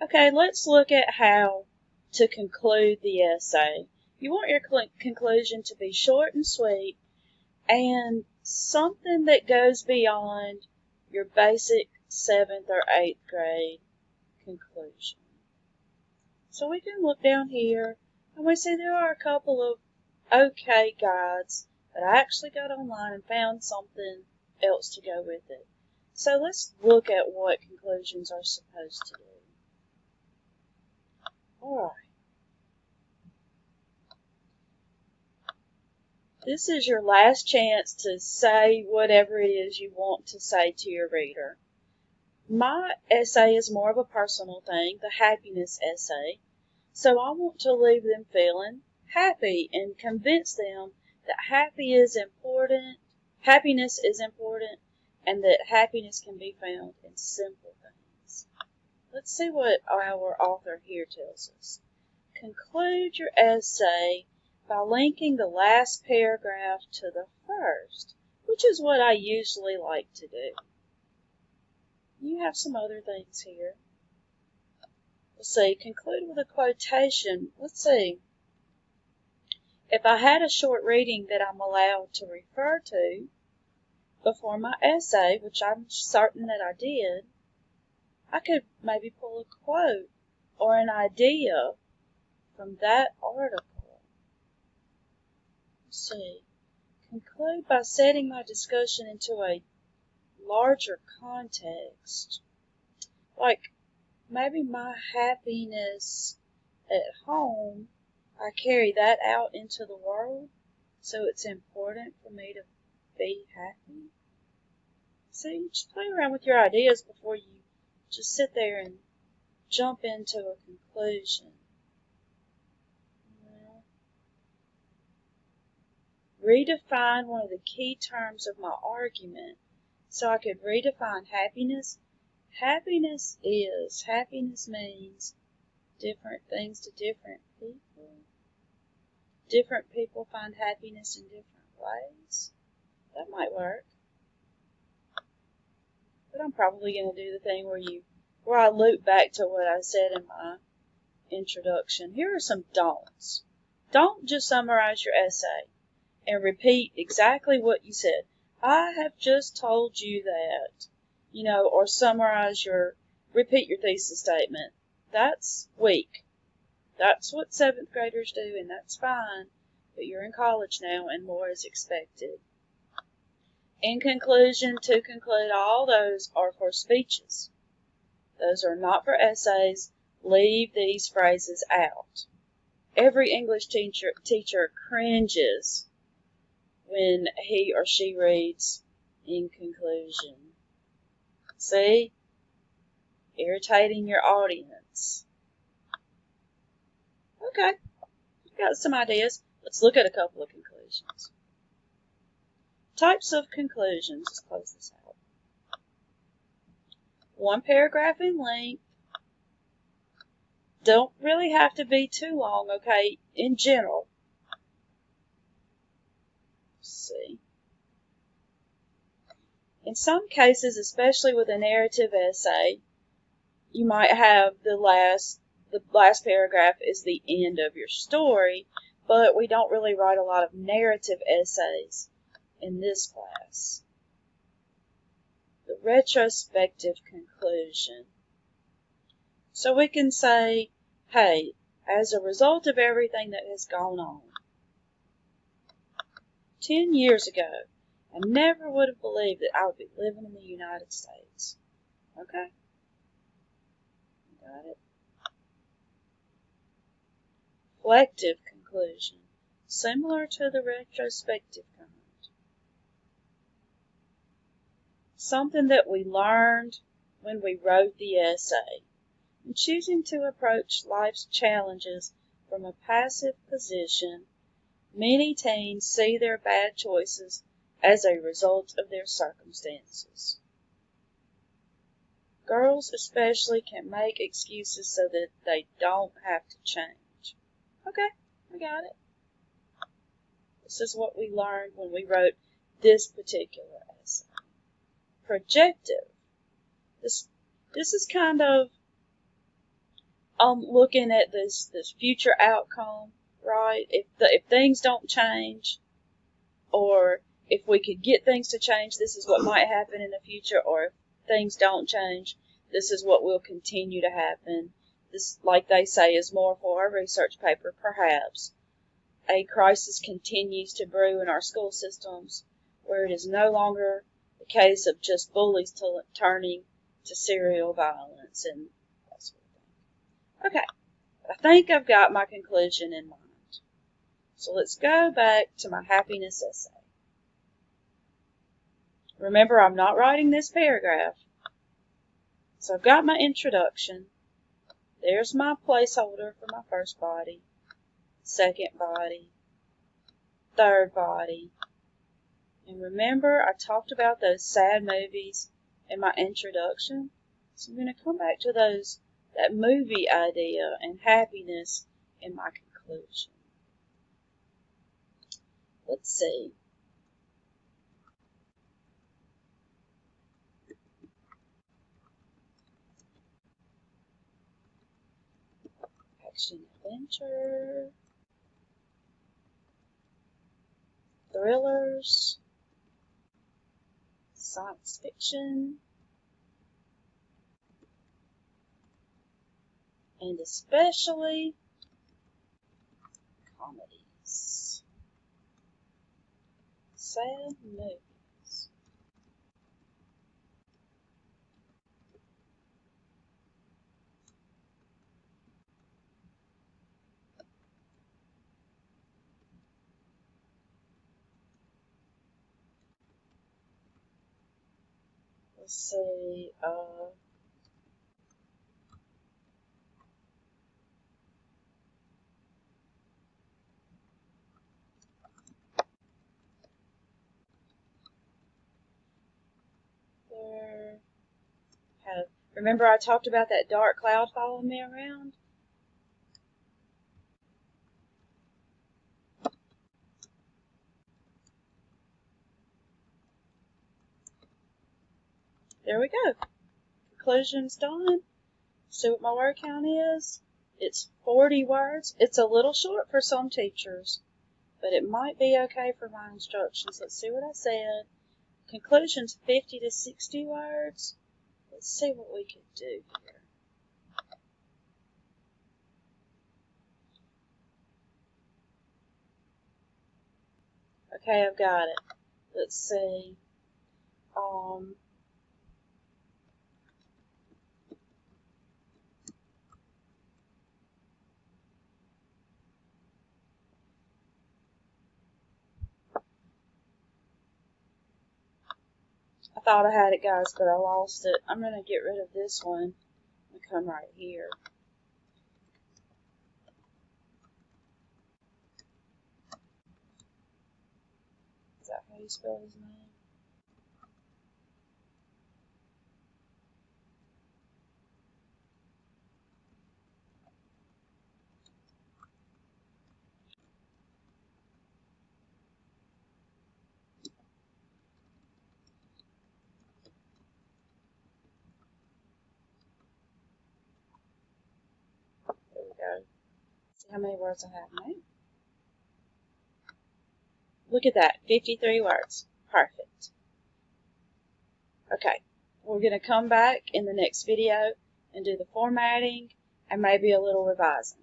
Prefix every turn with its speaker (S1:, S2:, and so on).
S1: Okay, let's look at how to conclude the essay. You want your conclusion to be short and sweet and something that goes beyond your basic 7th or 8th grade conclusion. So we can look down here and we see there are a couple of okay guides, but I actually got online and found something else to go with it. So let's look at what conclusions are supposed to do. Alright. This is your last chance to say whatever it is you want to say to your reader. My essay is more of a personal thing, the happiness essay, so I want to leave them feeling happy and convince them that happiness is important, and that happiness can be found in simple things. Let's see what our author here tells us. Conclude your essay by linking the last paragraph to the first, which is what I usually like to do. You have some other things here. Let's see, conclude with a quotation. Let's see. If I had a short reading that I'm allowed to refer to before my essay, which I'm certain that I did, I could maybe pull a quote or an idea from that article. Let's see. Conclude by setting my discussion into a larger context. Like, maybe my happiness at home, I carry that out into the world, so it's important for me to be happy. See, just play around with your ideas before you just sit there and jump into a conclusion. Redefine one of the key terms of my argument. So I could redefine happiness. Happiness means different things to different people. Different people find happiness in different ways. That might work. But I'm probably going to do the thing where I loop back to what I said in my introduction. Here are some don'ts. Don't just summarize your essay and repeat exactly what you said. I have just told you that, or repeat your thesis statement. That's weak. That's what 7th graders do, and that's fine, but you're in college now and more is expected. In conclusion, to conclude, all those are for speeches. Those are not for essays. Leave these phrases out. Every English teacher cringes when he or she reads in conclusion. See? Irritating your audience. Okay, got some ideas. Let's look at a couple of conclusions. Types of conclusions. Let's close this out. 1 paragraph in length. Don't really have to be too long, okay? In general. Let's see. In some cases, especially with a narrative essay, you might have the last paragraph is the end of your story, but we don't really write a lot of narrative essays in this class. The retrospective conclusion. So we can say, hey, as a result of everything that has gone on, 10 years ago, I never would have believed that I would be living in the United States. Okay? Got it? Reflective conclusion, similar to the retrospective kind. Something that we learned when we wrote the essay. And choosing to approach life's challenges from a passive position, many teens see their bad choices as a result of their circumstances. Girls especially can make excuses so that they don't have to change. Okay, we got it. This is what we learned when we wrote this particular essay. Projective. This is kind of looking at this future outcome, right? If things don't change, or if we could get things to change, this is what might happen in the future, or if things don't change, this is what will continue to happen. This, like they say, is more for our research paper. Perhaps a crisis continues to brew in our school systems, where it is no longer the case of just bullies turning to serial violence and that sort of thing. Okay, I think I've got my conclusion in mind. So let's go back to my happiness essay. Remember, I'm not writing this paragraph. So I've got my introduction. There's my placeholder for my first body, second body, third body. And remember, I talked about those sad movies in my introduction. So I'm going to come back to that movie idea and happiness in my conclusion. Let's see. Action adventure, thrillers, science fiction, and especially comedies. Sad movies. Let's see, remember I talked about that dark cloud following me around? There we go. Conclusion's done. See what my word count is? It's 40 words. It's a little short for some teachers, but it might be okay for my instructions. Let's see what I said. Conclusion's 50 to 60 words. Let's see what we could do here. Okay, I've got it. Let's see. I thought I had it, guys, but I lost it. I'm going to get rid of this one and come right here. Is that how you spell his name? There we go. See how many words I have now? Look at that, 53 words. Perfect. Okay, we're going to come back in the next video and do the formatting and maybe a little revising.